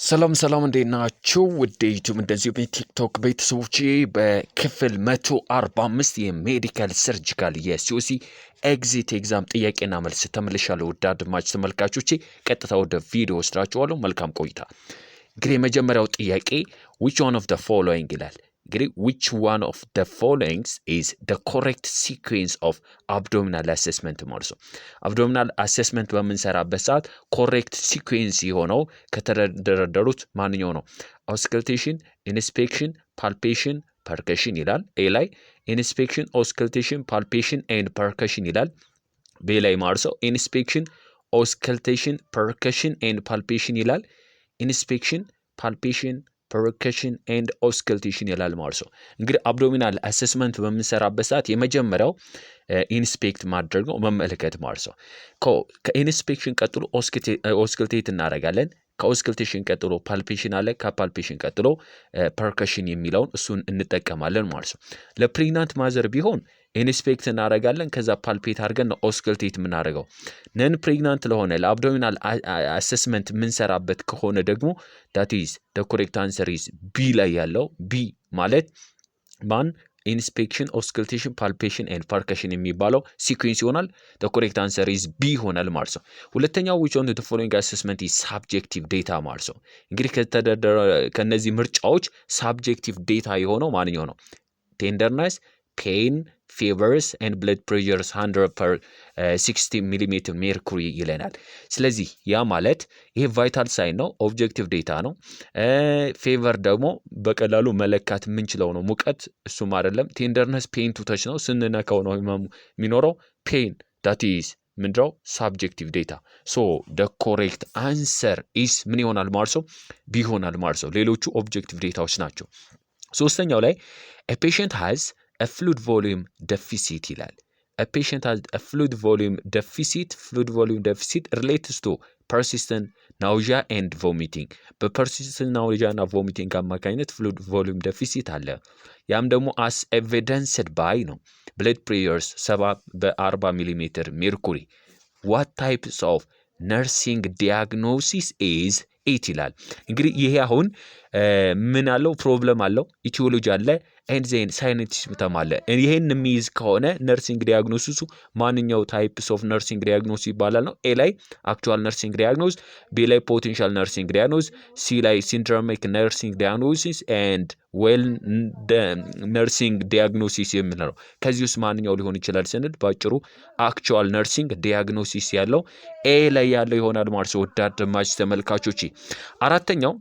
ሰላም እንዴናችሁ ውድ ዩቲዩብ እንደዚሁ በቲክቶክ ቤተሰቦቼ በክፍል 145 የሜዲካል ሰርጂካል የሲኦሲ ኤግዚት ኤግዛም ጥያቄና መልስ ተመልሻለሁ። ውድ አድማጭ ተመልካቾቼ ቀጥታ ወደ ቪዲዮ ወስዳችኋለሁ። መልካም ቆይታ። እንግዲህ የመጀመሪያው ጥያቄ which one of the following ይላል። እንግዲህ which one of the following is the correct sequence of abdominal assessment ማለት ነው። abdominal assessment በምንሰራበት ሰዓት correct sequence የሆነው ከተደረደሩት ማንኛው ነው? auscultation, inspection, palpation, percussion ይላል። ኤ ላይ inspection, auscultation, palpation and percussion ይላል። ቤ ላይ ማለት ነው inspection, auscultation, percussion and palpation ይላል። inspection, palpation, percussion and auscultation ይላል ማለት ነው። እንግዲህ አብዶሚናል አሰስመንት በምንሰራበት ሰዓት የመጀመሪያው ኢንስፔክት ማድረግ ነው፣ መመልከት ማለት ነው። ከኢንስፔክሽን ቀጥሎ ኦስክልቴት እናደርጋለን። ከኦስክልቴሽን ቀጥሎ ፓልፔሽን አለ። ከፓልፔሽን ቀጥሎ ፐርከሽን የሚለውን እሱን እንጠቀማለን ማለት ነው። ለፕሬግናንት ማዘር ቢሆን ኢንስፔክት እናደርጋለን፣ ከዛ ፓልፔት አድርገን ነው ኦስክልቴት የምናደርገው። ነን ፕሬግናንት ለሆነ ለአብዶሚናል አሰስመንት የምንሰራበት ከሆነ ደግሞ that is the correct answer is ቢ ላይ ያለው ቢ ማለት ማን ኢንስፔክሽን ኦስክልቴሽን ፓልፔሽን ኤንድ ፐርከሽን የሚባለው ሲኩዌንስ ይሆናል። the correct answer is ቢ ይሆናል ማለት ነው። ሁለተኛው which one of the following assessment is subjective data ማለት ነው። እንግዲህ ከነዚህ ምርጫዎች ሳብጀክቲቭ ዴታ የሆነው ማንኛው ነው? ቴንደርነስ፣ ፔን፣ ፌቨርስ ኤንድ ብለድ ፕሬሸርስ 100 per 60 ሚሊሜትር ሜርኩሪ ይለናል። ስለዚህ ያ ማለት ይሄ ቫይታል ሳይን ነው፣ ኦብጀክቲቭ ዴታ ነው። ፌቨር ደግሞ በቀላሉ መለካት የምንችለው ነው፣ ሙቀት እሱም አይደለም። ቴንደርነስ ፔን ቱ ተች ነው፣ ስንነካው ነው የሚኖረው። ፔን that is ምንድነው? ሳብጀክቲቭ ዴታ። ሶ the correct answer is ምን ይሆናል ማለት ነው? ቢ ይሆናል ማለት ነው። ሌሎቹ ኦብጀክቲቭ ዴታዎች ናቸው። ሶስተኛው ላይ a patient has a fluid volume deficit ይላል። a patient has a fluid volume deficit relates to persistent nausea and vomiting በፐርሲስተንት ናውዣ እና ቮሚቲንግ አማካኝነት fluid volume deficit አለ። ያም ደግሞ as evidenced by ነው blood pressures 70 በ40 ሚሊሜትር ሜርኩሪ what types of nursing diagnosis is it ይላል። እንግዲህ ይሄ አሁን ምን አለው? ፕሮብለም አለው፣ ኢቲዮሎጂ አለ ኤንድ ዜን ሳይንቲዝም አለ። ይሄን የሚይዝ ከሆነ ነርሲንግ ዲያግኖሲሱ ማንኛው ታይፕስ ኦፍ ነርሲንግ ዲያግኖሲስ ይባላል ነው። ኤ ላይ አክቹዋል ነርሲንግ ዲያግኖስ፣ ቢ ላይ ፖቴንሻል ነርሲንግ ዲያግኖስ፣ ሲ ላይ ሲንድሮሚክ ነርሲንግ ዲያግኖሲስ ኤንድ ዌል ነርሲንግ ዲያግኖሲስ የምንለው ከዚህ ውስጥ ማንኛው ሊሆን ይችላል ስንል ባጭሩ አክቹዋል ነርሲንግ ዲያግኖሲስ ያለው ኤ ላይ ያለው ይሆናል ማለት ነው። ወደ አድማጭ ተመልካቾች አራተኛው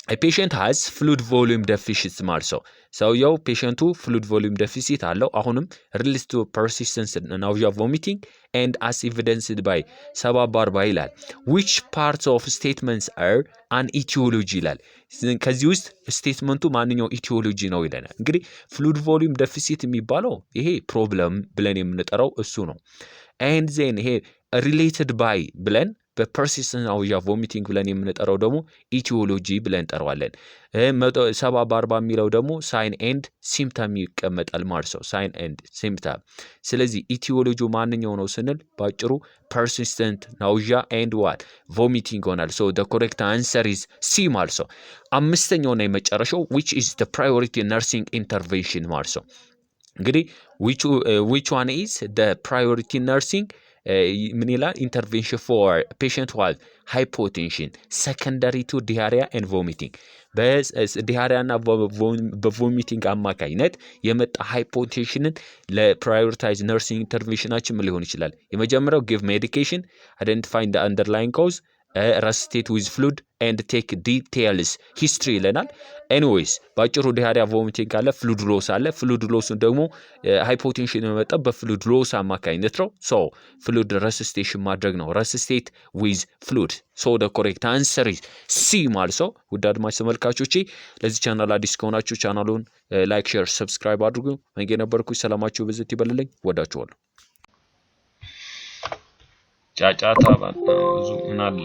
a patient has fluid volume deficit ማለት ነው። ሰውየው ፔሸንቱ fluid volume deficit አለው። አሁንም relates to persistent nausea vomiting and as evidenced by 70/40 ይላል። which parts of statements are an etiology ይላል። ከዚህ ውስጥ ስቴትመንቱ ማንኛው ኢቲዮሎጂ ነው ይለናል። እንግዲህ fluid volume deficit የሚባለው ይሄ ፕሮብለም ብለን የምንጠራው እሱ ነው። and then ይሄ related by ብለን በፐርሲስተንት ናውዣ ቮሚቲንግ ብለን የምንጠራው ደግሞ ኢቲዮሎጂ ብለን እንጠራዋለን። 70/40 የሚለው ደግሞ ሳይን ኤንድ ሲምፕተም ይቀመጣል ማለት ነው። ሳይን ኤንድ ሲምፕተም። ስለዚህ ኢቲዮሎጂ ማንኛው ነው ስንል ባጭሩ ፐርሲስተንት ናውዣ ኤንድ ዋት ቮሚቲንግ ይሆናል። ሶ the correct answer is C ማለት ነው። አምስተኛውና የመጨረሻው which is the priority nursing intervention ማለት ነው። እንግዲህ which one is the priority nursing ምን ይላል? ኢንተርቬንሽን ፎር ፔሸንት ዋዝ ሃይፖቴንሽን ሰከንዳሪ ቱ ዲያሪያ ኤንድ ቮሚቲንግ በዲያሪያ እና በቮሚቲንግ አማካኝነት የመጣ ሃይፖቴንሽንን ለፕራዮሪታይዝ ነርሲንግ ኢንተርቬንሽናችን ምን ሊሆን ይችላል? የመጀመሪያው ጊቭ ሜዲኬሽን አይደንቲፋይንግ ዘ አንደርላይንግ ኮዝ ረስቴት ዊዝ ፍሉድ ኤንድ ቴክ ዲቴይልስ ሂስትሪ ይለናል። ኤኒዌይስ ባጭሩ ዲያሪያ ቮሚቲንግ ካለ ፍሉድ ሎስ አለ። ፍሉድ ሎስን ደግሞ ሃይፖቴንሽን የመጣው በፍሉድ ሎስ አማካኝነት ነው። ሶ ፍሉድ ረስስቴሽን ማድረግ ነው። ረስስቴት ዊዝ ፍሉድ። ሶ the correct answer is C ማለት ነው። ውድ አድማጭ ተመልካቾቼ ለዚህ ቻናል አዲስ ከሆናችሁ ቻናሉን ላይክ፣ ሼር፣ ሰብስክራይብ አድርጉ። መንጌ ነበርኩኝ። ሰላማችሁ ብዝት ይበልልኝ። ወዳችኋለሁ። ጫጫታ ብዙ ምን አለ